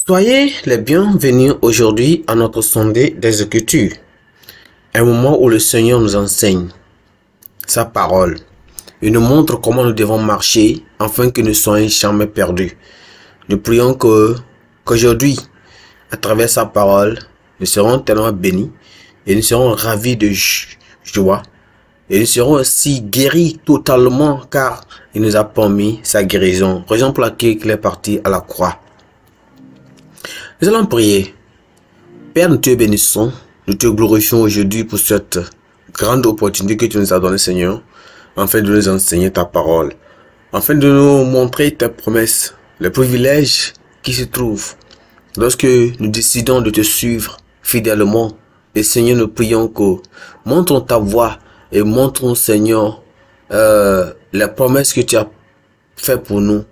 Soyez les bienvenus aujourd'hui à notre sondée des Écritures, un moment où le Seigneur nous enseigne sa parole et nous montre comment nous devons marcher afin que nous ne soyons jamais perdus. Nous prions qu'aujourd'hui, à travers sa parole, nous serons tellement bénis et nous serons ravis de joie et nous serons aussi guéris totalement car il nous a promis sa guérison, raison pour laquelle il est parti à la croix. Nous allons prier. Père, nous te bénissons, nous te glorifions aujourd'hui pour cette grande opportunité que tu nous as donnée, Seigneur, afin de nous enseigner ta parole, afin de nous montrer tes promesses, les privilèges qui se trouvent lorsque nous décidons de te suivre fidèlement. Et Seigneur, nous prions que montrons ta voix et montrons, Seigneur, les promesses que tu as faites pour nous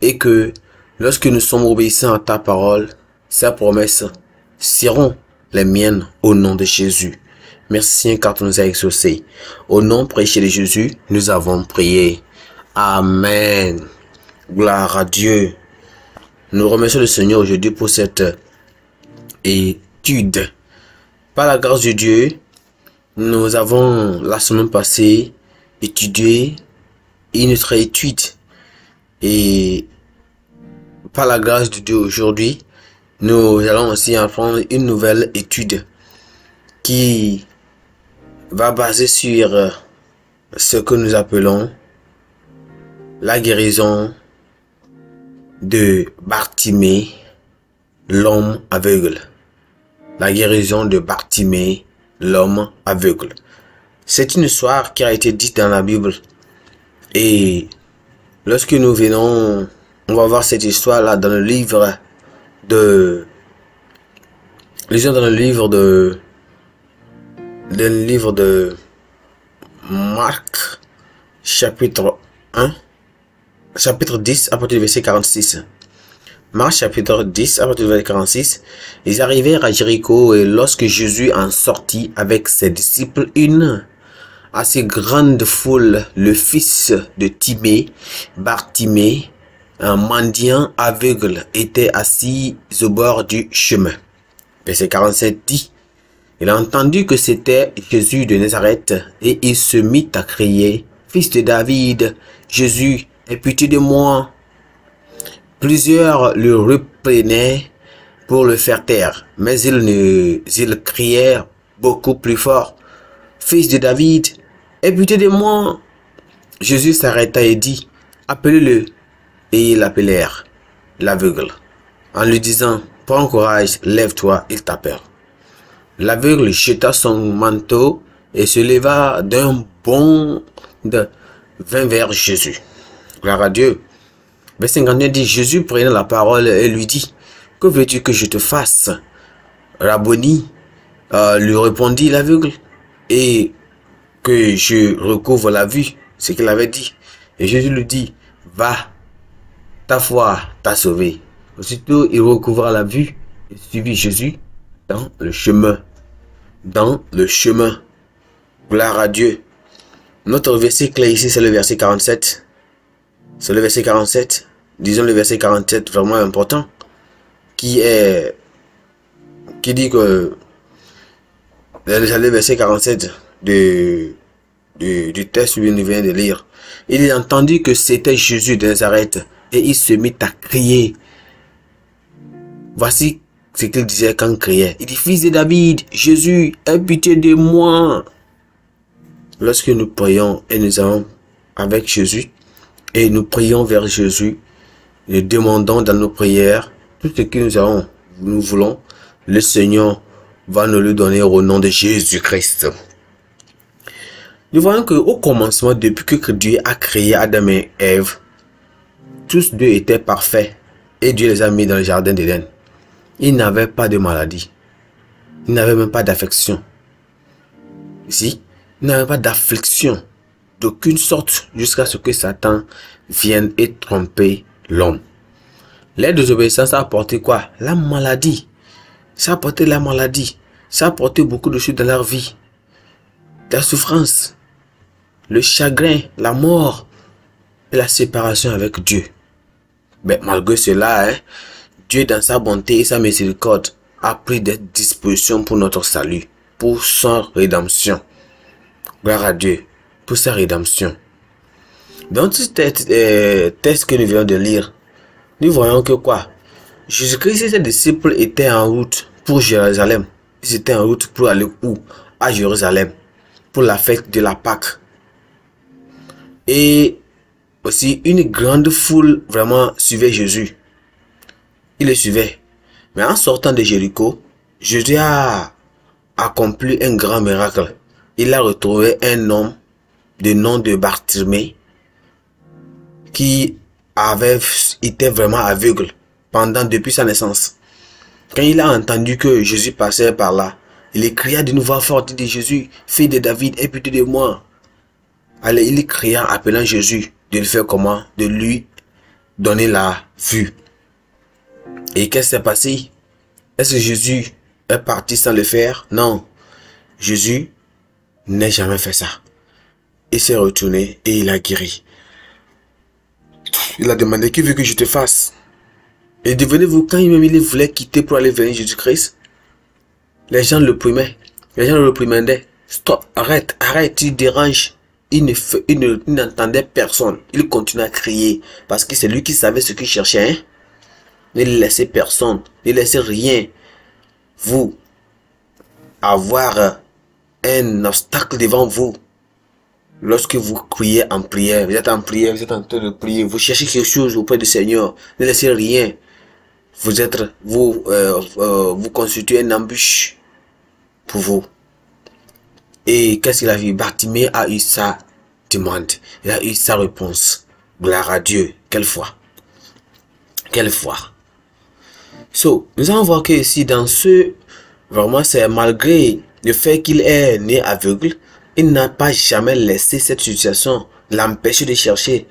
et que lorsque nous sommes obéissants à ta parole, ces promesses seront les miennes au nom de Jésus. Merci car tu nous as exaucés. Au nom prêché de Jésus, nous avons prié. Amen. Gloire à Dieu. Nous remercions le Seigneur aujourd'hui pour cette étude. Par la grâce de Dieu, nous avons la semaine passée étudié une autre étude. Et par la grâce de Dieu aujourd'hui, nous allons aussi apprendre une nouvelle étude qui va baser sur ce que nous appelons la guérison de Bartimée, l'homme aveugle. La guérison de Bartimée, l'homme aveugle. C'est une histoire qui a été dite dans la Bible. Et lorsque nous venons, on va voir cette histoire-là dans le livre de... Lisons dans le livre de Marc, chapitre 1, chapitre 10, à partir du verset 46. Marc, chapitre 10, à partir du verset 46. Ils arrivèrent à Jéricho et lorsque Jésus en sortit avec ses disciples, une assez grande foule, le fils de Timée, Bartimée, un mendiant aveugle, était assis au bord du chemin. Verset 47 dit, il a entendu que c'était Jésus de Nazareth et il se mit à crier, fils de David, Jésus, aie pitié de moi. Plusieurs le reprenaient pour le faire taire, mais il criait beaucoup plus fort, fils de David, aie pitié de moi. Jésus s'arrêta et dit, appelez-le. Et ils l'appelèrent l'aveugle, en lui disant, prends courage, lève-toi, il t'appelle. L'aveugle jeta son manteau et se leva d'un bond de 20 vers Jésus. Gloire à Dieu. Verset 51 dit, Jésus prenait la parole et lui dit, que veux-tu que je te fasse? Rabboni, lui répondit l'aveugle, et que je recouvre la vue, ce qu'il avait dit. Et Jésus lui dit, va, ta foi t'a sauvé. Aussitôt, il recouvra la vue et suivit Jésus dans le chemin. Dans le chemin. Gloire à Dieu. Notre verset clé ici, c'est le verset 47. C'est le verset 47. Disons le verset 47, vraiment important. Qui dit que... C'est le verset 47 du texte que nous venons de lire. Il a entendu que c'était Jésus de Nazareth. Et il se mit à crier. Voici ce qu'il disait quand il criait. Il dit, fils de David, Jésus, aie pitié de moi. Lorsque nous prions et nous allons avec Jésus, et nous prions vers Jésus, nous demandons dans nos prières, tout ce que nous voulons, le Seigneur va nous le donner au nom de Jésus-Christ. Nous voyons qu'au commencement, depuis que Dieu a créé Adam et Ève, tous deux étaient parfaits et Dieu les a mis dans le jardin d'Éden. Ils n'avaient pas de maladie. Ils n'avaient même pas d'affection. Ici, ils n'avaient pas d'affliction d'aucune sorte jusqu'à ce que Satan vienne et tromper l'homme. La désobéissance a apporté quoi? La maladie. Ça a apporté la maladie. Ça a apporté beaucoup de choses dans leur vie. La souffrance, le chagrin, la mort et la séparation avec Dieu. Mais malgré cela, Dieu dans sa bonté et sa miséricorde a pris des dispositions pour notre salut, pour sa rédemption. Gloire à Dieu, pour sa rédemption. Dans ce texte que nous venons de lire, nous voyons que quoi? Jésus-Christ et ses disciples étaient en route pour Jérusalem. Ils étaient en route pour aller où? À Jérusalem, pour la fête de la Pâque. Et aussi une grande foule vraiment suivait Jésus. Il le suivait. Mais en sortant de Jéricho, Jésus a accompli un grand miracle. Il a retrouvé un homme de nom de Bartimée qui était vraiment aveugle depuis sa naissance. Quand il a entendu que Jésus passait par là, il cria d'une voix forte, il dit: Jésus, fils de David, aie pitié de moi. Allez, il cria appelant Jésus de le faire comment? De lui donner la vue. Et qu'est-ce qui s'est passé? Est-ce que Jésus est parti sans le faire? Non. Jésus n'a jamais fait ça. Il s'est retourné et il a guéri. Il a demandé: que veux que je te fasse? Et devenez-vous, quand il voulait quitter pour aller vers Jésus-Christ, les gens le primaient. Les gens le réprimandaient. Stop, arrête, tu déranges. Il n'entendait personne. Il continuait à crier parce que c'est lui qui savait ce qu'il cherchait. Hein? Ne laissez personne, ne laissez rien vous avoir un obstacle devant vous. Lorsque vous criez en prière, vous êtes en prière, vous êtes en train de prier, vous cherchez quelque chose auprès du Seigneur, ne laissez rien. Vous constituez une embûche pour vous. Et qu'est-ce qu'il a vu? Bartimée a eu sa demande, il a eu sa réponse. Gloire à Dieu. Quelle foi! Quelle foi! Nous allons voir que ici, dans vraiment, c'est malgré le fait qu'il est né aveugle, il n'a pas jamais laissé cette situation l'empêcher de chercher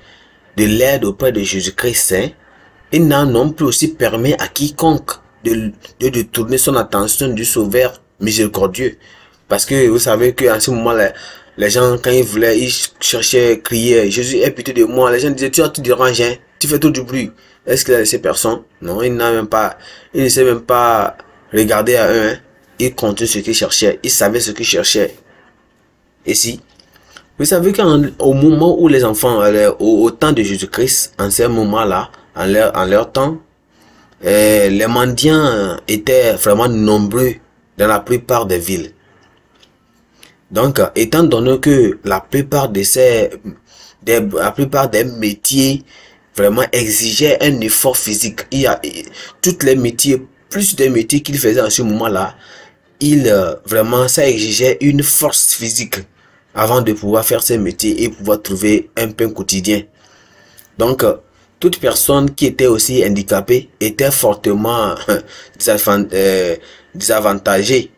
de l'aide auprès de Jésus-Christ. Hein? Il n'a non plus aussi permis à quiconque de tourner son attention du Sauveur miséricordieux. Parce que vous savez qu'en ce moment, les gens, quand ils voulaient, ils cherchaient, criaient: Jésus, aie pitié de moi. Les gens disaient: tu déranges, hein? Tu fais tout du bruit. Est-ce qu'il a laissé personne? Non, il ne sait même pas regarder à eux. Hein? Il comptait ce qu'il cherchait. Il savait ce qu'il cherchait. Et si, vous savez qu'au moment où les enfants, au temps de Jésus-Christ, en ce moment-là, en leur temps, les mendiants étaient vraiment nombreux dans la plupart des villes. Donc, étant donné que la plupart des métiers vraiment exigeaient un effort physique, tous les métiers, plus des métiers qu'il faisait en ce moment-là, vraiment ça exigeait une force physique avant de pouvoir faire ces métiers et pouvoir trouver un pain quotidien. Donc, toute personne qui était aussi handicapée était fortement désavantagée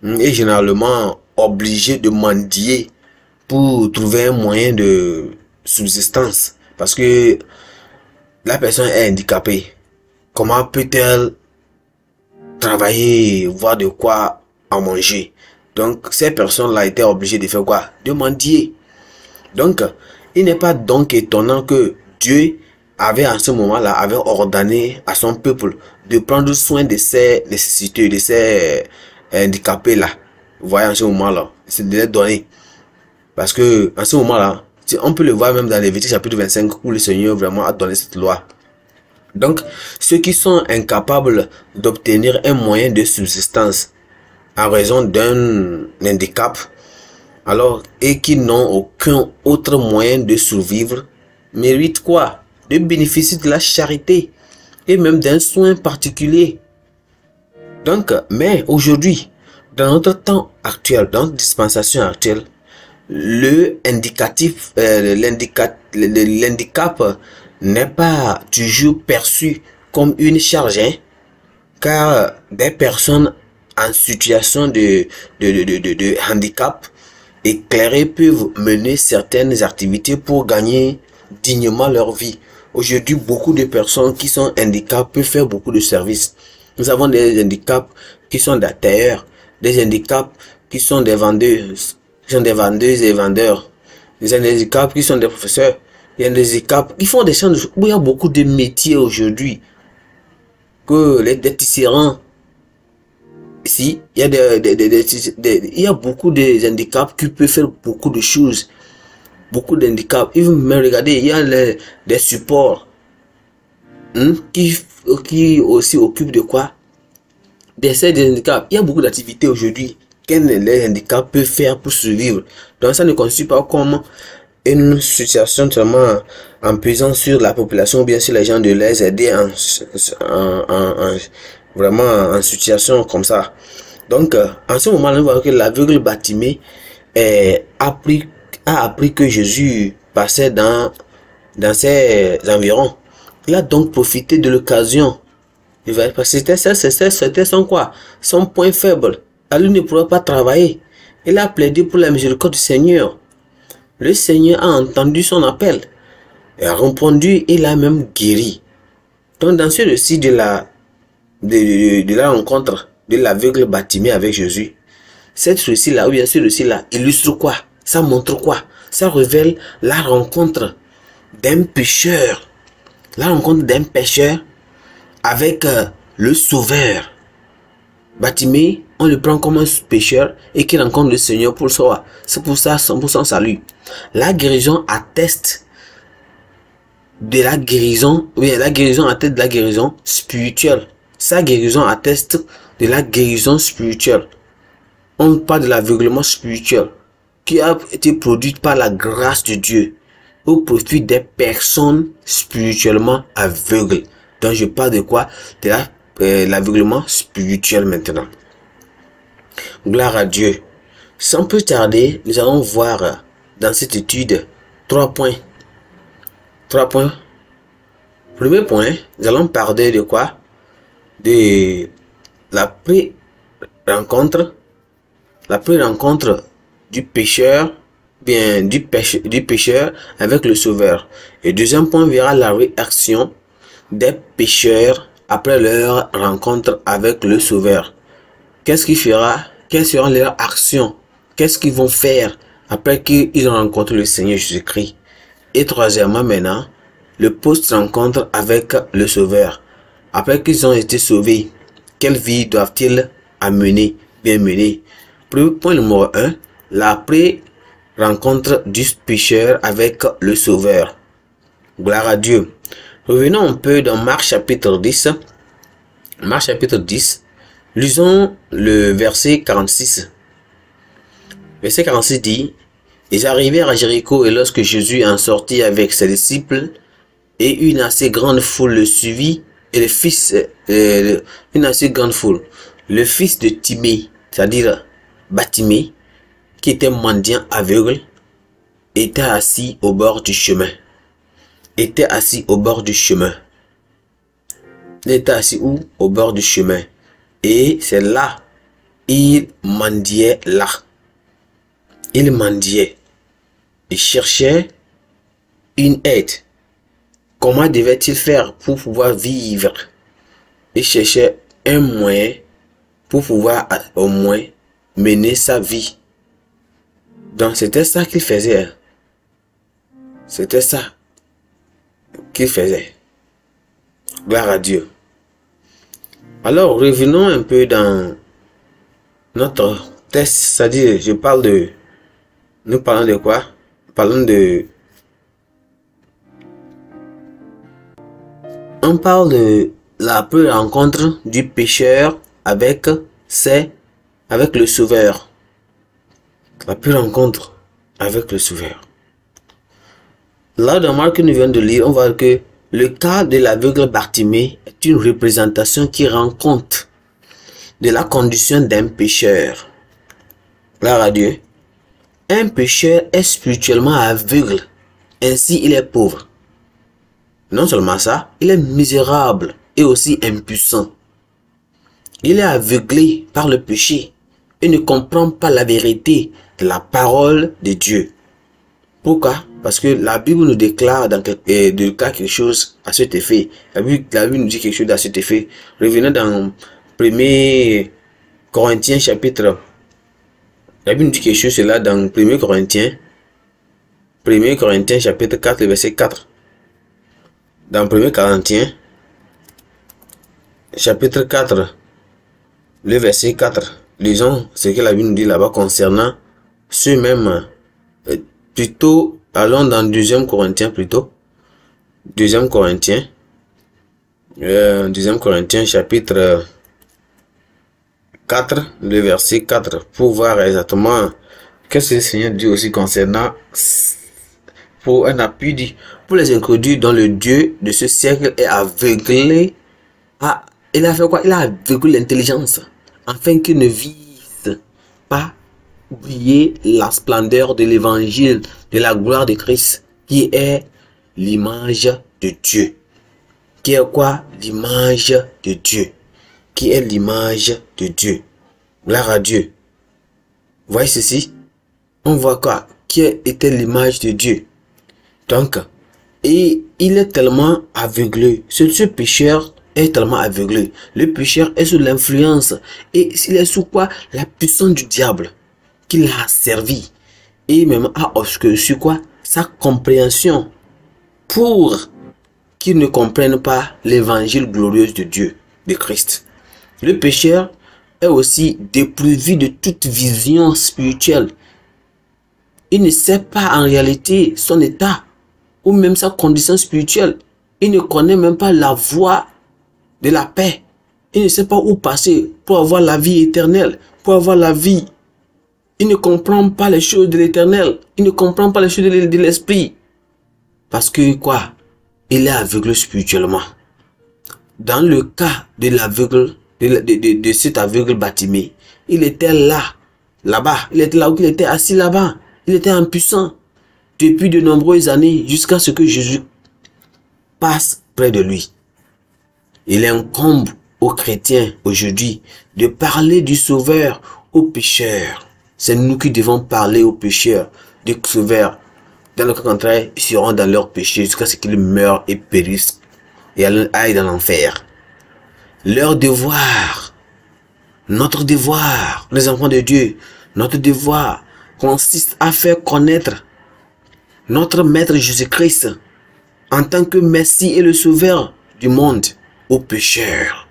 et généralement obligée de mendier pour trouver un moyen de subsistance. Parce que la personne est handicapée. Comment peut-elle travailler, voir de quoi en manger? Donc, ces personnes-là étaient obligées de faire quoi? De mendier. Donc, il n'est pas donc étonnant que Dieu avait en ce moment-là, avait ordonné à son peuple de prendre soin de ces nécessités, de ces handicapés-là. Vous voyez, en ce moment-là, c'est de les donner. Parce que, en ce moment-là, on peut le voir même dans Lévitique chapitre 25 où le Seigneur vraiment a donné cette loi. Donc, ceux qui sont incapables d'obtenir un moyen de subsistance en raison d'un handicap, alors, et qui n'ont aucun autre moyen de survivre, méritent quoi? De bénéficier de la charité et même d'un soin particulier. Donc, mais aujourd'hui, dans notre temps actuel, dans notre dispensation actuelle, le handicap n'est pas toujours perçu comme une charge, hein, car des personnes en situation de handicap éclairées peuvent mener certaines activités pour gagner dignement leur vie. Aujourd'hui, beaucoup de personnes qui sont handicapées peuvent faire beaucoup de services. Nous avons des handicaps qui sont des tailleurs, des handicaps qui sont des vendeuses, et vendeurs, des handicaps qui sont des professeurs, il y a des handicaps qui font des choses où il y a beaucoup de métiers aujourd'hui. que des tisserands. Ici, il y a il y a beaucoup de handicaps qui peuvent faire beaucoup de choses. Beaucoup d'handicaps. Il faut même regarder, il y a des supports qui aussi occupent de quoi? Des handicaps. Il y a beaucoup d'activités aujourd'hui que les handicaps peuvent faire pour survivre. Donc ça ne constitue pas comme une situation seulement en pesant sur la population ou bien sur les gens de les aider vraiment en situation comme ça. Donc en ce moment là, on voit que l'aveugle Bartimée a appris que Jésus passait dans ses environs. Il a donc profité de l'occasion. C'était son quoi? Son point faible. Alors il ne pourrait pas travailler. Il a plaidé pour la miséricorde du Seigneur. Le Seigneur a entendu son appel. Il a répondu, il a même guéri. Donc dans ce récit de la rencontre de l'aveugle Bartimée avec Jésus, cette récit-là, ou bien ce récit-là, illustre quoi? Ça montre quoi? Ça révèle la rencontre d'un pécheur. La rencontre d'un pécheur avec le Sauveur. Bartimée, on le prend comme un pécheur et qui rencontre le Seigneur pour soi. C'est pour ça, pour son salut. La guérison atteste de la guérison, oui, la guérison atteste de la guérison spirituelle. Sa guérison atteste de la guérison spirituelle. On parle de l'aveuglement spirituel qui a été produit par la grâce de Dieu au profit des personnes spirituellement aveugles. Donc je parle de quoi? De l'aveuglement spirituel maintenant. Gloire à Dieu. Sans plus tarder, nous allons voir dans cette étude 3 points. 3 points. Premier point, nous allons parler de quoi? De la pré-rencontre. La pré-rencontre du pécheur, bien du pécheur avec le Sauveur. Et deuxième point verra la réaction des pécheurs après leur rencontre avec le Sauveur. Qu'est-ce qu'il fera? Quelles seront leurs actions? Qu'est-ce qu'ils vont faire après qu'ils ont rencontré le Seigneur Jésus-Christ? Et troisièmement maintenant, le post-rencontre avec le Sauveur. Après qu'ils ont été sauvés, quelle vie doivent-ils amener, bien mener? Point numéro 1, la pré-rencontre du pécheur avec le Sauveur. Gloire à Dieu. Revenons un peu dans Marc chapitre 10. Marc chapitre 10. Lisons le verset 46. Verset 46 dit: Ils arrivèrent à Jéricho, et lorsque Jésus en sortit avec ses disciples, et une assez grande foule le suivit, et le fils de Timée, c'est-à-dire Bartimée, qui était mendiant aveugle, était assis au bord du chemin. Était assis au bord du chemin. Il était assis où? Au bord du chemin. Et c'est là, il mendiait là. Il mendiait. Il cherchait une aide. Comment devait-il faire pour pouvoir vivre? Il cherchait un moyen pour pouvoir au moins mener sa vie. Donc c'était ça qu'il faisait. C'était ça qu'il faisait. Gloire à Dieu. Alors revenons un peu dans notre texte, c'est-à-dire nous parlons de quoi? On parle de la première rencontre du pécheur avec le Sauveur. La première rencontre avec le Sauveur. Là, dans Marc que nous venons de lire, on voit que le cas de l'aveugle Bartimée est une représentation qui rend compte de la condition d'un pécheur. Gloire à Dieu. Un pécheur est spirituellement aveugle, ainsi il est pauvre. Non seulement ça, il est misérable et aussi impuissant. Il est aveuglé par le péché et ne comprend pas la vérité de la parole de Dieu. Pourquoi? Parce que la Bible nous déclare dans quelque chose à cet effet. La Bible nous dit quelque chose à cet effet. Revenons dans 1 Corinthiens chapitre. La Bible nous dit quelque chose là dans 1 Corinthiens chapitre 4, le verset 4. Dans 1 Corinthiens chapitre 4, le verset 4. Lisons ce que la Bible nous dit là-bas concernant ceux-mêmes. Plutôt, allons dans 2 Corinthiens plutôt. 2 Corinthiens. 2 Corinthiens chapitre 4, le verset 4. Pour voir exactement qu'est-ce que le Seigneur dit aussi concernant, pour un appui dit, pour les incrédules dont le Dieu de ce siècle est aveuglé. Il a fait quoi? Il a aveuglé l'intelligence, afin qu'ils ne visent pas oublier la splendeur de l'évangile, de la gloire de Christ, qui est l'image de Dieu. Qui est quoi? L'image de Dieu. Qui est l'image de Dieu. Gloire à Dieu. Vous voyez ceci? On voit quoi? Qui était l'image de Dieu. Donc, et il est tellement aveuglé. Ce pécheur est tellement aveuglé. Le pécheur est sous l'influence. Et il est sous quoi? La puissance du diable qui l'a servi. Et même a obscurci quoi? Sa compréhension. Pour qu'il ne comprenne pas l'évangile glorieux de Dieu, de Christ. Le pécheur est aussi dépourvu de toute vision spirituelle. Il ne sait pas en réalité son état ou même sa condition spirituelle. Il ne connaît même pas la voie de la paix. Il ne sait pas où passer pour avoir la vie éternelle, pour avoir la vie. Il ne comprend pas les choses de l'éternel. Il ne comprend pas les choses de l'esprit. Parce que quoi? Il est aveugle spirituellement. Dans le cas de l'aveugle, de cet aveugle Bartimée, il était là-bas. Il était là où il était assis là-bas. Il était impuissant depuis de nombreuses années jusqu'à ce que Jésus passe près de lui. Il incombe aux chrétiens aujourd'hui de parler du Sauveur aux pécheurs. C'est nous qui devons parler aux pécheurs du Sauveur. Dans le cas contraire, ils seront dans leur péché jusqu'à ce qu'ils meurent et périssent et aillent dans l'enfer. Leur devoir, notre devoir, les enfants de Dieu, notre devoir consiste à faire connaître notre Maître Jésus-Christ en tant que Messie et le Sauveur du monde aux pécheurs.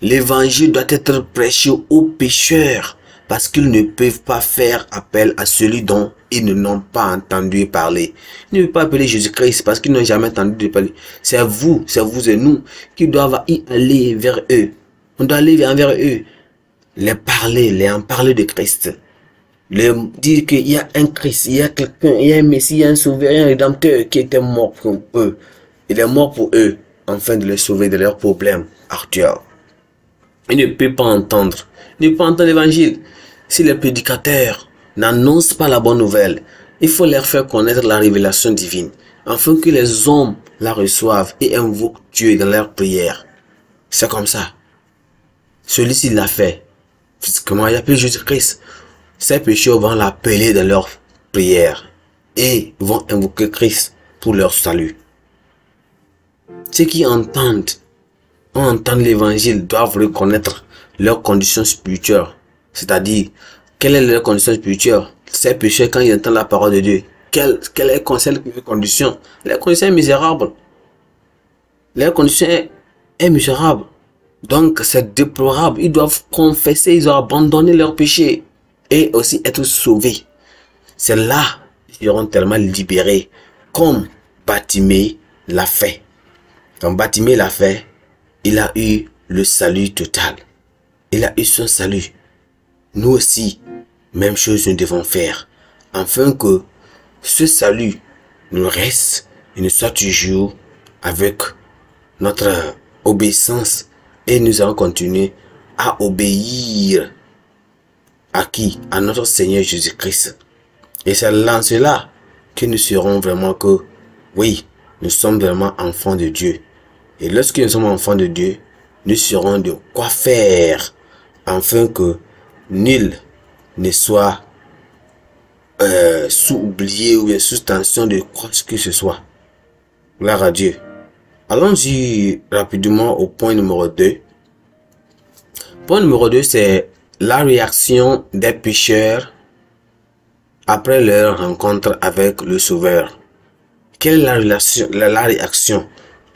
L'évangile doit être prêché aux pécheurs parce qu'ils ne peuvent pas faire appel à celui dont ils n'ont pas entendu parler. Ils ne peuvent pas appeler Jésus-Christ parce qu'ils n'ont jamais entendu parler. C'est vous et nous qui doivent y aller vers eux. On doit aller vers eux, les en parler de Christ. Dire qu'il y a un Christ, il y a quelqu'un, il y a un Messie, il y a un Sauveur, il y a un Rédempteur qui était mort pour eux. Il est mort pour eux, afin de les sauver de leurs problèmes actuels. Ils ne peuvent pas entendre. Ils ne peuvent pas entendre l'évangile. Si les prédicateurs n'annoncent pas la bonne nouvelle, il faut leur faire connaître la révélation divine, afin que les hommes la reçoivent et invoquent Dieu dans leurs prières. C'est comme ça. Celui-ci l'a fait. Physiquement, il a appelé Jésus-Christ. Ces pécheurs vont l'appeler dans leurs prières et vont invoquer Christ pour leur salut. Ceux qui entendent l'évangile doivent reconnaître leurs conditions spirituelles. C'est-à-dire, quelle est leur condition spirituelle? Ces pécheurs, quand ils entendent la parole de Dieu, quelle est leur condition? Leur condition est misérable. Leur condition est misérable. Donc, c'est déplorable. Ils doivent confesser, ils doivent abandonner leurs péchés et aussi être sauvés. C'est là qu'ils seront tellement libérés, comme Bartimée l'a fait. Quand Bartimée l'a fait, il a eu le salut total. Il a eu son salut. Nous aussi, même chose nous devons faire, afin que ce salut nous reste et nous soit toujours avec notre obéissance et nous allons continuer à obéir à qui? À notre Seigneur Jésus-Christ. Et c'est là cela que nous serons vraiment que, oui, nous sommes vraiment enfants de Dieu. Et lorsque nous sommes enfants de Dieu, nous saurons de quoi faire afin que nul ne soit sous-oublié ou bien sous tension de quoi que ce soit. Gloire à Dieu. Allons-y rapidement au point numéro 2. Point numéro 2, c'est la réaction des pécheurs après leur rencontre avec le Sauveur. Quelle est la réaction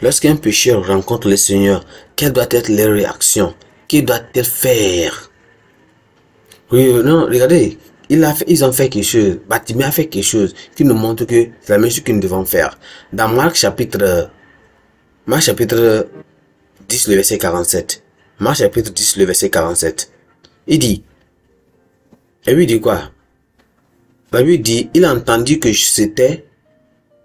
Lorsqu'un pécheur rencontre le Seigneur, quelle doit être leur réaction? Qu'il doit-il faire? Oui, non, regardez, ils ont fait quelque chose. Bartimée a fait quelque chose qui nous montre que c'est la même chose que nous devons faire. Dans Marc chapitre 10, le verset 47. Marc chapitre 10, le verset 47. Il dit, et lui dit quoi? La Bible dit, il a entendu que c'était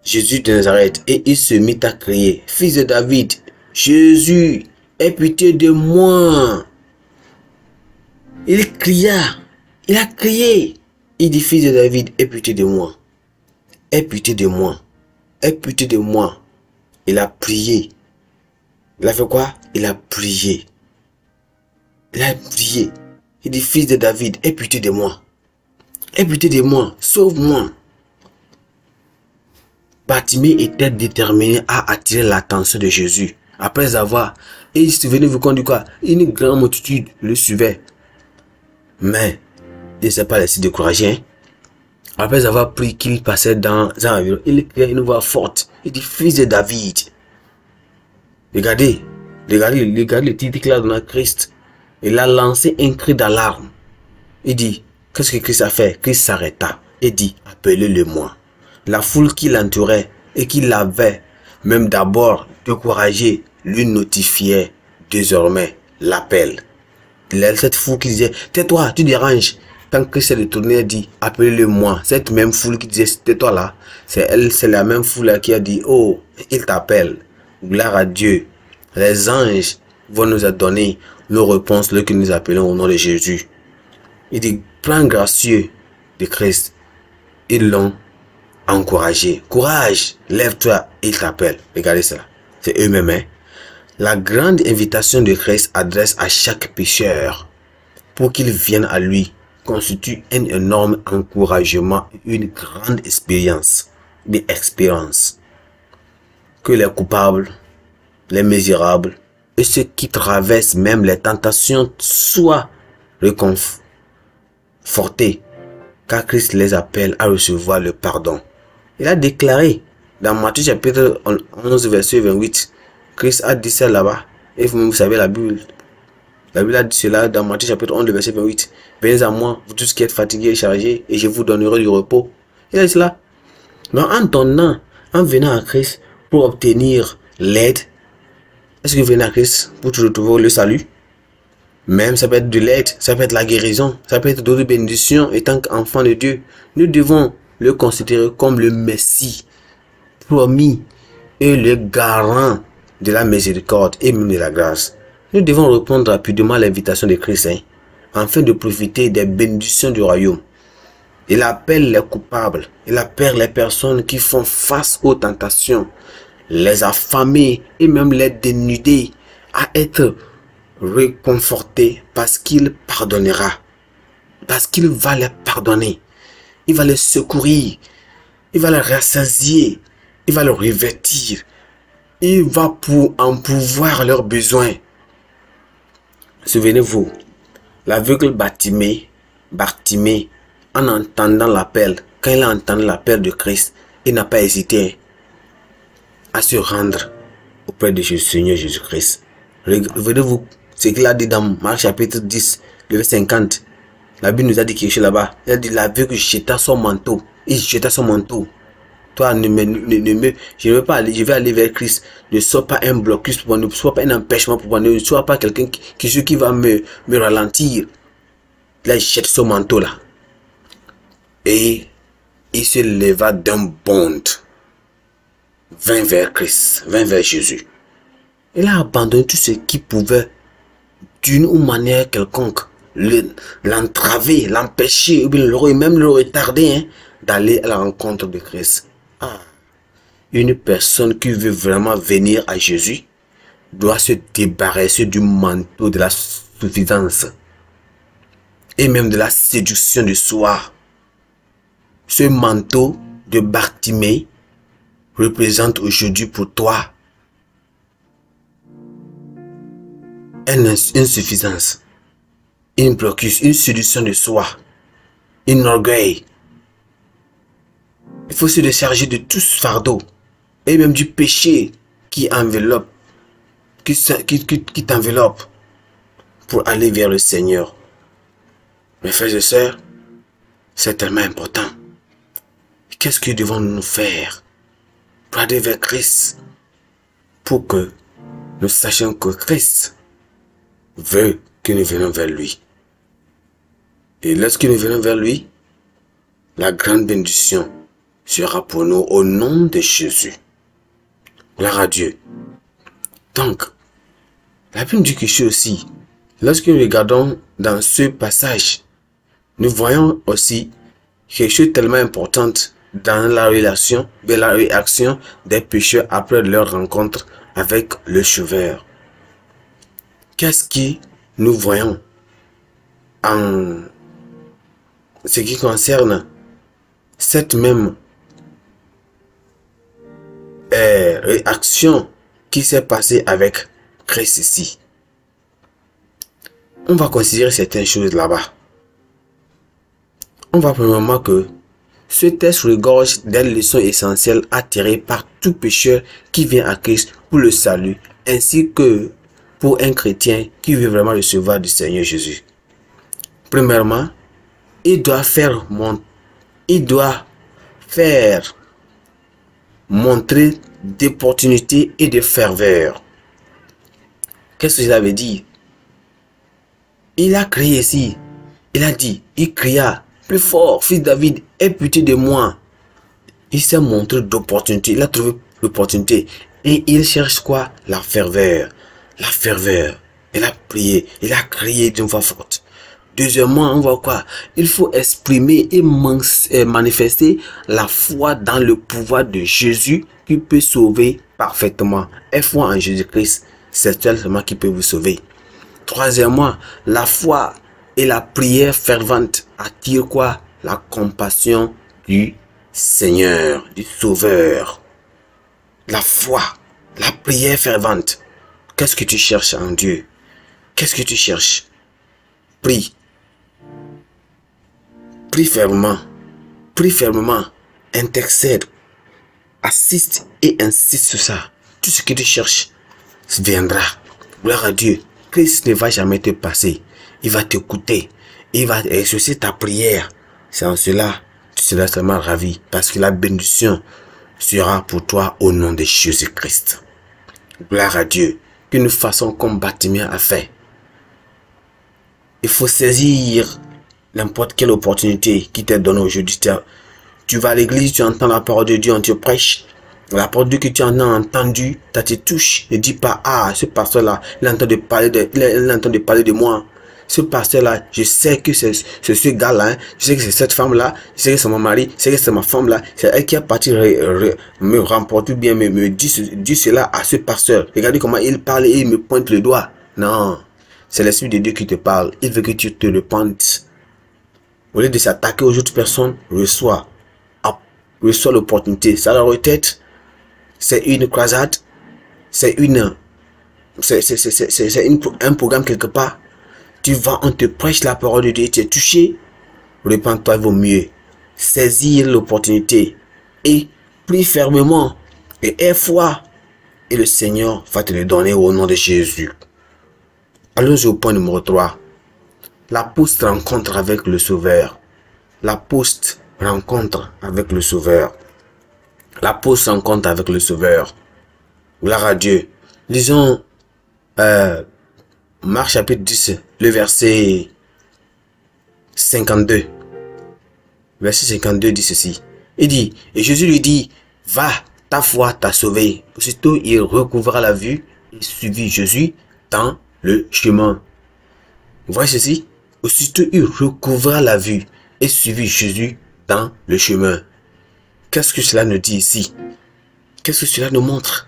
Jésus de Nazareth et il se mit à crier, fils de David, Jésus, aie pitié de moi. Il cria, il a crié. Il dit, fils de David, aie pitié de moi. Aie pitié de moi. Aie pitié de moi. Il a prié. Il a fait quoi? Il a prié. Il a prié. Il dit, fils de David, aie pitié de moi. Aie pitié de moi. Sauve-moi. Bartimée était déterminé à attirer l'attention de Jésus. Après avoir, et souvenez-vous qu'on dit quoi? Une grande multitude le suivait. Mais, il ne s'est pas laissé décourager. Hein? Après avoir pris qu'il passait dans un avion, il criait une voix forte. Il dit, fils de David. Regardez le titre qu'il a donné à Christ. Il a lancé un cri d'alarme. Il dit, qu'est-ce que Christ a fait? Christ s'arrêta et dit, appelez-le-moi. La foule qui l'entourait et qui l'avait même d'abord découragé lui notifiait désormais l'appel. Cette foule qui disait, tais-toi, tu déranges. Quand Christ s'est retourné et dit, appelez-le-moi. Cette même foule qui disait, tais-toi là, c'est la même foule là qui a dit, oh, il t'appelle. Gloire à Dieu. Les anges vont nous donner nos réponses lorsque nous appelons au nom de Jésus. Il dit, prends gracieux de Christ. Ils l'ont encouragé. Courage, lève-toi, il t'appelle. Regardez cela. C'est eux-mêmes. Hein? La grande invitation de Christ adresse à chaque pécheur pour qu'il vienne à lui constitue un énorme encouragement et une grande expérience. Que les coupables, les misérables et ceux qui traversent même les tentations soient réconfortés car Christ les appelle à recevoir le pardon. Il a déclaré dans Matthieu chapitre 11 verset 28, Christ a dit ça là-bas, et vous savez la Bible a dit cela dans Matthieu chapitre 11 verset 28, venez à moi, vous tous qui êtes fatigués et chargés, et je vous donnerai du repos. Il a dit cela. Donc en venant à Christ pour obtenir l'aide, est-ce que vous venez à Christ pour retrouver le salut? Même ça peut être de l'aide, ça peut être la guérison, ça peut être d'autres bénédictions. Et tant qu'enfant de Dieu, nous devons le considérer comme le Messie promis et le garant de la miséricorde et même de la grâce. Nous devons répondre rapidement à l'invitation de Christ, afin de profiter des bénédictions du royaume. Il appelle les coupables, il appelle les personnes qui font face aux tentations, les affamés et même les dénudés à être réconfortés parce qu'il pardonnera, parce qu'il va les pardonner, il va les secourir, il va les rassasier, il va les revêtir, il va en pouvoir leurs besoins. Souvenez-vous, l'aveugle Bartimée, en entendant l'appel, quand il a entendu l'appel de Christ, il n'a pas hésité à se rendre auprès de Seigneur Jésus-Christ. Regardez-vous ce qu'il a dit dans Marc chapitre 10, le verset 50. La Bible nous a dit quelque chose là-bas. Il a dit l'aveugle jeta son manteau. Il jeta son manteau. Toi, je ne veux pas aller, je vais aller vers Christ. Ne sois pas un blocus pour moi, ne sois pas un empêchement pour moi, ne sois pas quelqu'un qui va me ralentir. Là, il jette son manteau là. Et il se leva d'un bond. Vint vers Christ, vint vers Jésus. Il a abandonné tout ce qui pouvait, d'une ou manière quelconque, l'entraver, l'empêcher, ou même le retarder d'aller à la rencontre de Christ. Une personne qui veut vraiment venir à Jésus doit se débarrasser du manteau de la suffisance et même de la séduction de soi. Ce manteau de Bartimée représente aujourd'hui pour toi une insuffisance, une blocus, une séduction de soi, un orgueil. Il faut se décharger de tout ce fardeau et même du péché qui enveloppe, qui t'enveloppe pour aller vers le Seigneur. Mes frères et sœurs, c'est tellement important. Qu'est-ce que devons-nous faire pour aller vers Christ? Pour que nous sachions que Christ veut que nous venions vers lui. Et lorsque nous venons vers lui, la grande bénédiction sera pour nous au nom de Jésus. Gloire à Dieu. Donc, la Bible dit quelque chose aussi. Lorsque nous regardons dans ce passage, nous voyons aussi quelque chose de tellement important dans la relation, de la réaction des pécheurs après leur rencontre avec le Sauveur. Qu'est-ce que nous voyons en ce qui concerne cette même réaction qui s'est passée avec Christ ici? On va considérer certaines choses là-bas. On va premièrement que ce texte regorge des leçons essentielles attirées par tout pécheur qui vient à Christ pour le salut, ainsi que pour un chrétien qui veut vraiment recevoir du Seigneur Jésus. Premièrement, il doit montrer d'opportunité et de ferveur. Qu'est-ce que cela veut dire? Il a crié ici. Il a dit, il cria plus fort, fils David, aie pitié de moi. Il s'est montré d'opportunité. Il a trouvé l'opportunité. Et il cherche quoi? La ferveur. La ferveur. Il a prié. Il a crié d'une voix forte. Deuxièmement, on voit quoi? Il faut exprimer et manifester la foi dans le pouvoir de Jésus qui peut sauver parfaitement. Et foi en Jésus-Christ, c'est seulement qui peut vous sauver. Troisièmement, la foi et la prière fervente attirent quoi? La compassion du Seigneur, du Sauveur. La foi, la prière fervente. Qu'est-ce que tu cherches en Dieu? Qu'est-ce que tu cherches? Prie. Prie fermement, intercède, assiste et insiste sur ça. Tout ce que tu cherches viendra. Gloire à Dieu. Christ ne va jamais te passer. Il va t'écouter. Il va exaucer ta prière. C'est en cela tu seras seulement ravi. Parce que la bénédiction sera pour toi au nom de Jésus-Christ. Gloire à Dieu. Que nous fassons comme Bartimée a fait. Il faut saisir n'importe quelle opportunité qui t'est donnée aujourd'hui. Tu vas à l'église, tu entends la parole de Dieu, on te prêche. La parole de Dieu que tu en as entendue, ça te touche. Ne dis pas, ah, ce pasteur-là, il entend de parler de moi. Ce pasteur-là, je sais que c'est ce gars-là, hein. Je sais que c'est cette femme-là, je sais que c'est mon mari, je sais que c'est ma femme-là. C'est elle qui a parti me remporter ou bien me dit cela à ce pasteur. Regardez comment il parle et il me pointe le doigt. Non, c'est l'Esprit de Dieu qui te parle. Il veut que tu te repentes. Au lieu de s'attaquer aux autres personnes, reçois l'opportunité. Ça la retraite, c'est une croisade, c'est un programme quelque part. Tu vas, on te prêche la parole de Dieu, tu es touché, repens-toi, il vaut mieux. Saisir l'opportunité et prie fermement et aie foi et le Seigneur va te le donner au nom de Jésus. Allons au point numéro 3. La post-rencontre avec le Sauveur. La post-rencontre avec le Sauveur. La post-rencontre avec le Sauveur. Gloire à Dieu. Lisons Marc chapitre 10, le verset 52. Verset 52 dit ceci. Il dit, et Jésus lui dit, va, ta foi t'a sauvé. Aussitôt il recouvra la vue et suivit Jésus dans le chemin. Vous voyez ceci? Aussitôt il recouvra la vue et suivit Jésus dans le chemin. Qu'est-ce que cela nous dit ici? Qu'est-ce que cela nous montre?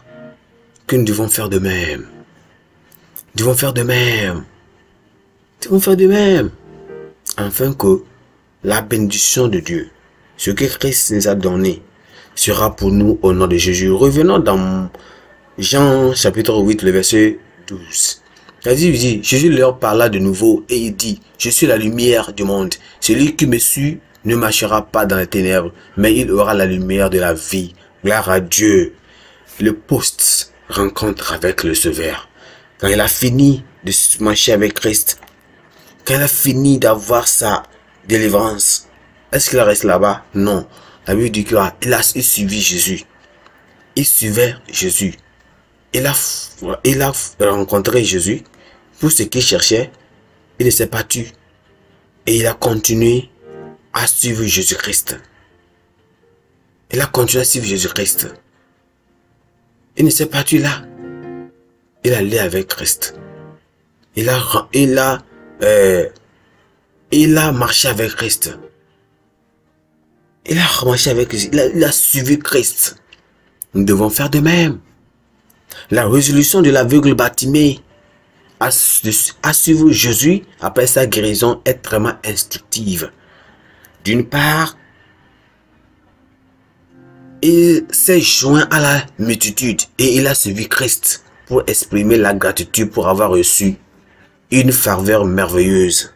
Que nous devons faire de même. Nous devons faire de même. Nous devons faire de même. Afin que la bénédiction de Dieu, ce que Christ nous a donné, sera pour nous au nom de Jésus. Revenons dans Jean chapitre 8, le verset 12. Jésus leur parla de nouveau et il dit, je suis la lumière du monde. Celui qui me suit ne marchera pas dans les ténèbres, mais il aura la lumière de la vie. Gloire à Dieu. Le rencontre avec le Sauveur, quand il a fini de marcher avec Christ, quand il a fini d'avoir sa délivrance, est-ce qu'il reste là-bas? Non. La Bible dit qu'il a suivi Jésus. Il suivait Jésus. Il a rencontré Jésus pour ce qu'il cherchait. Il ne s'est pas tué. Et il a continué à suivre Jésus-Christ. Il a continué à suivre Jésus-Christ. Il ne s'est pas tué là. Il allait avec Christ. Il a marché avec Christ. Il a marché avec Christ. Il a suivi Christ. Nous devons faire de même. La résolution de l'aveugle Bartimée à suivre Jésus après sa guérison est vraiment instructive. D'une part, il s'est joint à la multitude et il a suivi Christ pour exprimer la gratitude pour avoir reçu une faveur merveilleuse.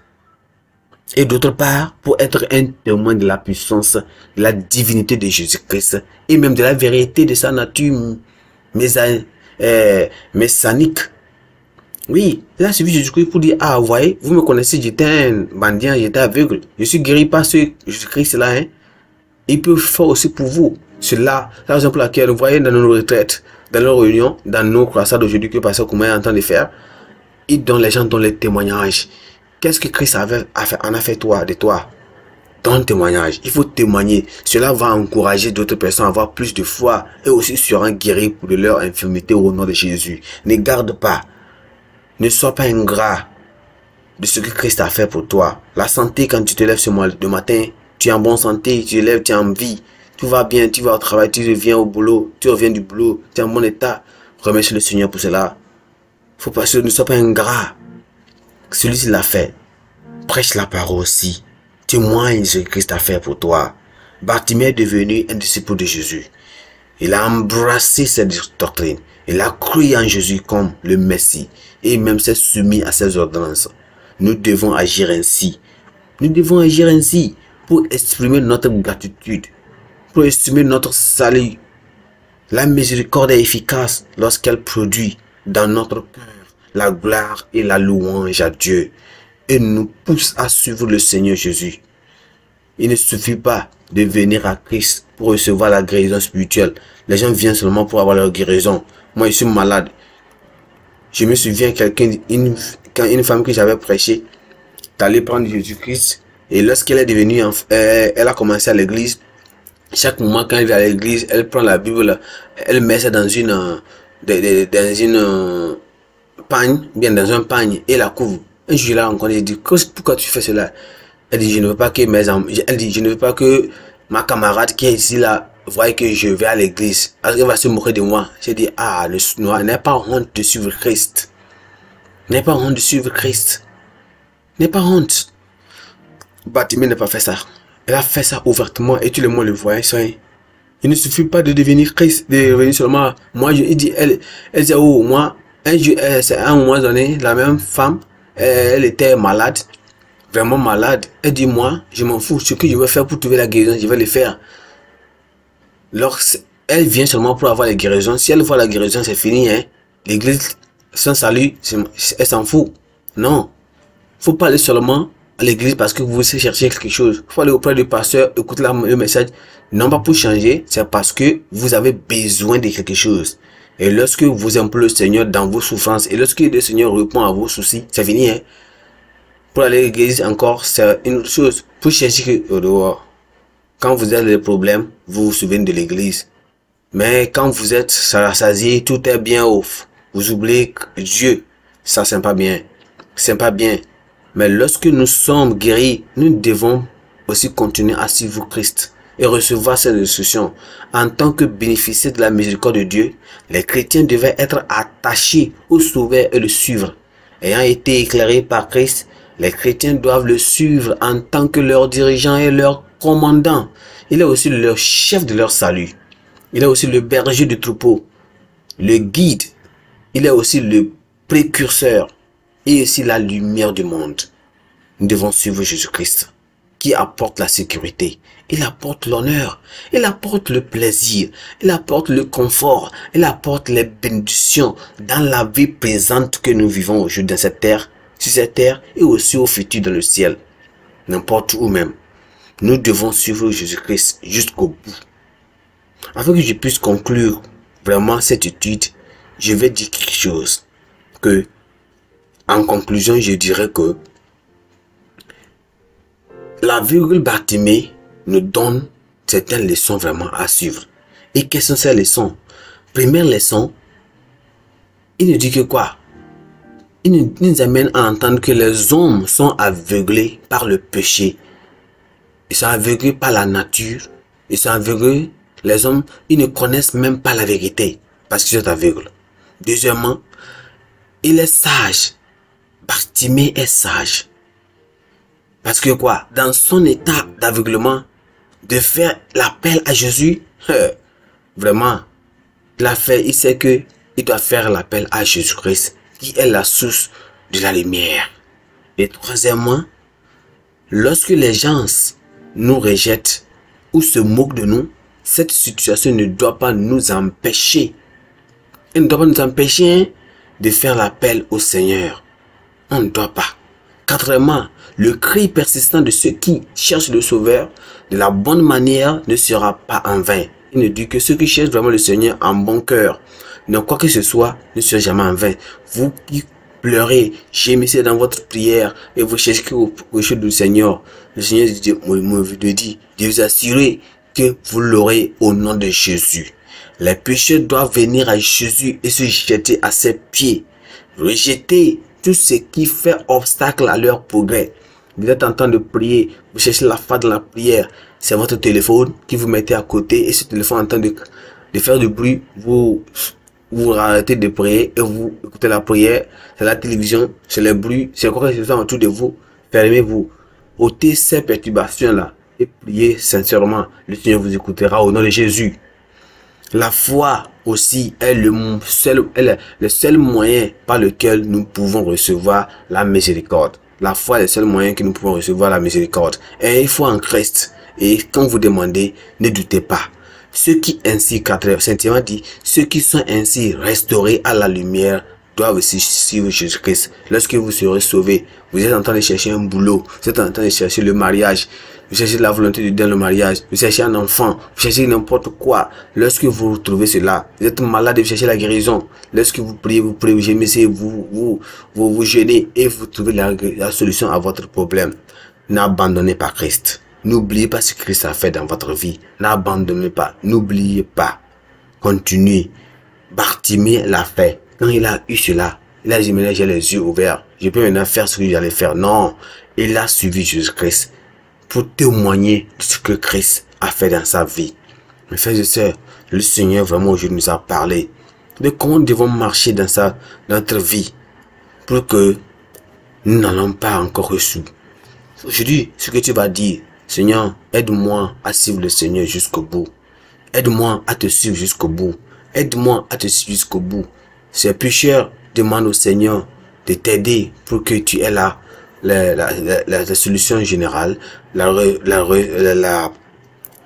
Et d'autre part, pour être un témoin de la puissance, de la divinité de Jésus-Christ et même de la vérité de sa nature messianique. Oui, il a suivi Jésus-Christ pour dire, ah, vous voyez, vous me connaissez, j'étais un mendiant, j'étais aveugle. Je suis guéri par ce Jésus-Christ là, hein. Il peut faire aussi pour vous. C'est là, la raison pour laquelle vous voyez dans nos retraites, dans nos réunions, dans nos croissants d'aujourd'hui que Pasteur Koumaï est en train de faire, les gens donnent les témoignages. Qu'est-ce que Christ en a fait de toi? Ton témoignage. Il faut témoigner. Cela va encourager d'autres personnes à avoir plus de foi et aussi seront guéris pour de leur infirmité au nom de Jésus. Ne garde pas. Ne sois pas ingrat de ce que Christ a fait pour toi. La santé, quand tu te lèves le matin, tu es en bonne santé, tu te lèves, tu es en vie. Tout va bien, tu vas au travail, tu reviens au boulot, tu reviens du boulot, tu es en bon état. Remercie le Seigneur pour cela. Faut pas, ne sois pas ingrat. Celui-ci l'a fait. Prêche la parole aussi. Témoigne ce que Christ a fait pour toi. Bartimée est devenu un disciple de Jésus. Il a embrassé cette doctrine. Il a cru en Jésus comme le Messie. Et même s'est soumis à ses ordonnances. Nous devons agir ainsi. Nous devons agir ainsi pour exprimer notre gratitude. Pour exprimer notre salut. La miséricorde est efficace lorsqu'elle produit dans notre cœur la gloire et la louange à Dieu et nous pousse à suivre le Seigneur Jésus. Il ne suffit pas de venir à Christ pour recevoir la guérison spirituelle. Les gens viennent seulement pour avoir leur guérison. Moi, je suis malade. Je me souviens quand une femme que j'avais prêché d'aller prendre Jésus-Christ et lorsqu'elle est devenue, elle a commencé à l'église. Chaque moment quand elle vient à l'église, elle prend la Bible, elle met ça dans une pagne, bien dans un pagne et la couvre. Un jour, je l'ai rencontré, je dis, pourquoi tu fais cela? Elle dit, je ne veux pas que je ne veux pas que ma camarade qui est ici là voie que je vais à l'église. Parce qu'elle va se moquer de moi. J'ai dit, ah, le noir, n'aie pas honte de suivre Christ. N'aie pas honte de suivre Christ. N'aie pas honte. Bartimée n'a pas fait ça. Elle a fait ça ouvertement et tout le monde le voyait. Il ne suffit pas de devenir Christ, de devenir seulement. Moi, elle dit, oh, moi, c'est à un moment donné, la même femme, elle était malade, vraiment malade. Elle dit, moi, je m'en fous, ce que je veux faire pour trouver la guérison, je vais le faire. Elle vient seulement pour avoir la guérison. Si elle voit la guérison, c'est fini, hein. L'église, sans salut, elle s'en fout. Non. Faut pas aller seulement à l'église parce que vous cherchez quelque chose. Faut aller auprès du pasteur, écouter le message. Non pas pour changer, c'est parce que vous avez besoin de quelque chose. Et lorsque vous implorez le Seigneur dans vos souffrances, et lorsque le Seigneur répond à vos soucis, c'est fini, hein. Pour aller à l'église encore, c'est une autre chose. Pour chercher au dehors. Quand vous avez des problèmes, vous vous souvenez de l'église. Mais quand vous êtes rassasié, tout est bien off. Vous oubliez Dieu. Ça, c'est pas bien. C'est pas bien. Mais lorsque nous sommes guéris, nous devons aussi continuer à suivre Christ et recevoir cette instruction. En tant que bénéficiaire de la miséricorde de Dieu, les chrétiens devaient être attachés au Sauveur et le suivre. Ayant été éclairés par Christ, les chrétiens doivent le suivre en tant que leur dirigeant et leur commandant. Il est aussi le chef de leur salut. Il est aussi le berger du troupeau, le guide. Il est aussi le précurseur et aussi la lumière du monde. Nous devons suivre Jésus-Christ qui apporte la sécurité il apporte l'honneur, il apporte le plaisir, il apporte le confort, il apporte les bénédictions dans la vie présente que nous vivons aujourd'hui dans cette terre, sur cette terre et aussi au futur dans le ciel, n'importe où même. Nous devons suivre Jésus-Christ jusqu'au bout. Afin que je puisse conclure vraiment cette étude, je vais dire quelque chose que, en conclusion, je dirais que la virgule Bartimée nous donne certaines leçons vraiment à suivre. Et quelles sont ces leçons? Première leçon, il nous dit que quoi? Il nous amène à entendre que les hommes sont aveuglés par le péché. Ils sont aveuglés par la nature. Ils sont aveuglés. Les hommes, ils ne connaissent même pas la vérité parce qu'ils sont aveugles. Deuxièmement, il est sage. Bartimée est sage. Parce que quoi? Dans son état d'aveuglement, de faire l'appel à Jésus, vraiment, il sait que il doit faire l'appel à Jésus-Christ, qui est la source de la lumière. Et troisièmement, lorsque les gens nous rejettent ou se moquent de nous, cette situation ne doit pas nous empêcher. Elle ne doit pas nous empêcher de faire l'appel au Seigneur. On ne doit pas. Quatrièmement, le cri persistant de ceux qui cherchent le Sauveur de la bonne manière ne sera pas en vain. Il nous dit que ceux qui cherchent vraiment le Seigneur en bon cœur, non quoi que ce soit, ne sera jamais en vain. Vous qui pleurez, gémissez dans votre prière et vous cherchez quelque chose du Seigneur, le Seigneur vous dit de vous assurer que vous l'aurez au nom de Jésus. Les pécheurs doivent venir à Jésus et se jeter à ses pieds. Rejeter tout ce qui fait obstacle à leur progrès. Vous êtes en train de prier, vous cherchez la foi dans la prière, c'est votre téléphone qui vous mettez à côté et ce téléphone est en train de faire du bruit, vous arrêtez de prier et vous écoutez la prière, c'est la télévision, c'est le bruit, c'est quoi que ce soit autour de vous, fermez-vous, ôtez ces perturbations-là et priez sincèrement, le Seigneur vous écoutera au nom de Jésus. La foi aussi est le seul moyen par lequel nous pouvons recevoir la miséricorde. La foi est le seul moyen que nous pouvons recevoir la miséricorde. Et il faut en Christ. Et quand vous demandez, ne doutez pas. Ceux qui ainsi, Saint-Thierry dit, ceux qui sont ainsi restaurés à la lumière doivent aussi suivre Jésus-Christ. Lorsque vous serez sauvés, vous êtes en train de chercher un boulot, vous êtes en train de chercher le mariage, vous cherchez la volonté de Dieu dans le mariage, vous cherchez un enfant, vous cherchez n'importe quoi. Lorsque vous trouvez cela, vous êtes malade et vous cherchez la guérison. Lorsque vous priez, vous gémissez, vous jeûnez et vous trouvez la solution à votre problème. N'abandonnez pas Christ. N'oubliez pas ce que Christ a fait dans votre vie. N'abandonnez pas. N'oubliez pas. Continuez. Bartimée l'a fait. Quand il a eu cela, il a dit, maintenant j'ai les yeux ouverts. Je peux maintenant faire ce que j'allais faire. Non. Il a suivi Jésus-Christ pour témoigner de ce que Christ a fait dans sa vie. Mes frères et sœurs, le Seigneur vraiment aujourd'hui nous a parlé de comment nous devons marcher dans notre vie pour que nous n'allons pas encore reçu. Aujourd'hui, ce que tu vas dire, Seigneur, aide-moi à suivre le Seigneur jusqu'au bout. Aide-moi à te suivre jusqu'au bout. Aide-moi à te suivre jusqu'au bout. Ces pécheurs demandent au Seigneur de t'aider pour que tu aies la solution générale, la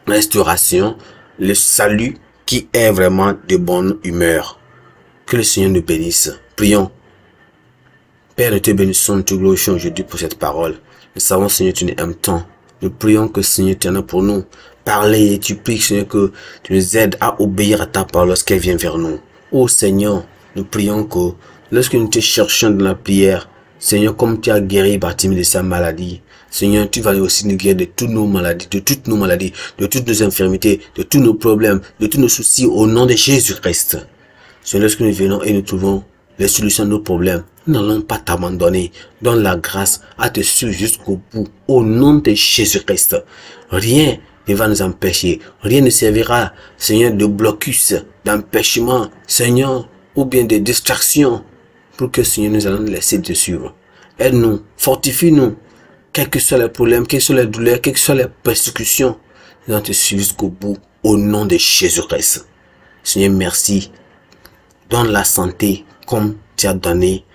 restauration, le salut qui est vraiment de bonne humeur. Que le Seigneur nous bénisse. Prions. Père, nous te bénissons, nous te glorifions aujourd'hui pour cette parole. Nous savons, Seigneur, tu nous aimes tant. Nous prions que, Seigneur, tu en as pour nous. Parlez et tu pries, Seigneur, que tu nous aides à obéir à ta parole lorsqu'elle vient vers nous. Ô Seigneur, nous prions que lorsque nous te cherchons dans la prière, Seigneur, comme tu as guéri Bartimée de sa maladie, Seigneur, tu vas aussi nous guérir de toutes nos maladies, de toutes nos maladies, de toutes nos infirmités, de tous nos problèmes, de tous nos soucis au nom de Jésus-Christ. Seigneur, lorsque nous venons et nous trouvons les solutions à nos problèmes, nous n'allons pas t'abandonner. Donne la grâce à te suivre jusqu'au bout. Au nom de Jésus-Christ. Rien ne va nous empêcher. Rien ne servira, Seigneur, de blocus, d'empêchement, Seigneur, ou bien de distraction, pour que, Seigneur, nous allons laisser te suivre. Aide-nous, fortifie-nous, quels que soient les problèmes, quelles que soient les douleurs, quelles que soient les persécutions, nous allons te suivre jusqu'au bout, au nom de Jésus-Christ. Seigneur, merci. Donne la santé comme tu as donné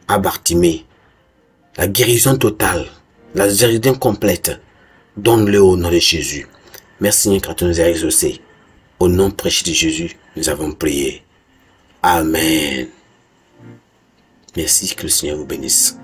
à Bartimée. La guérison totale, la guérison complète, donne-le au nom de Jésus. Merci Seigneur car tu nous as exaucés. Au nom précieux de Jésus, nous avons prié. Amen. Merci, que le Seigneur vous bénisse.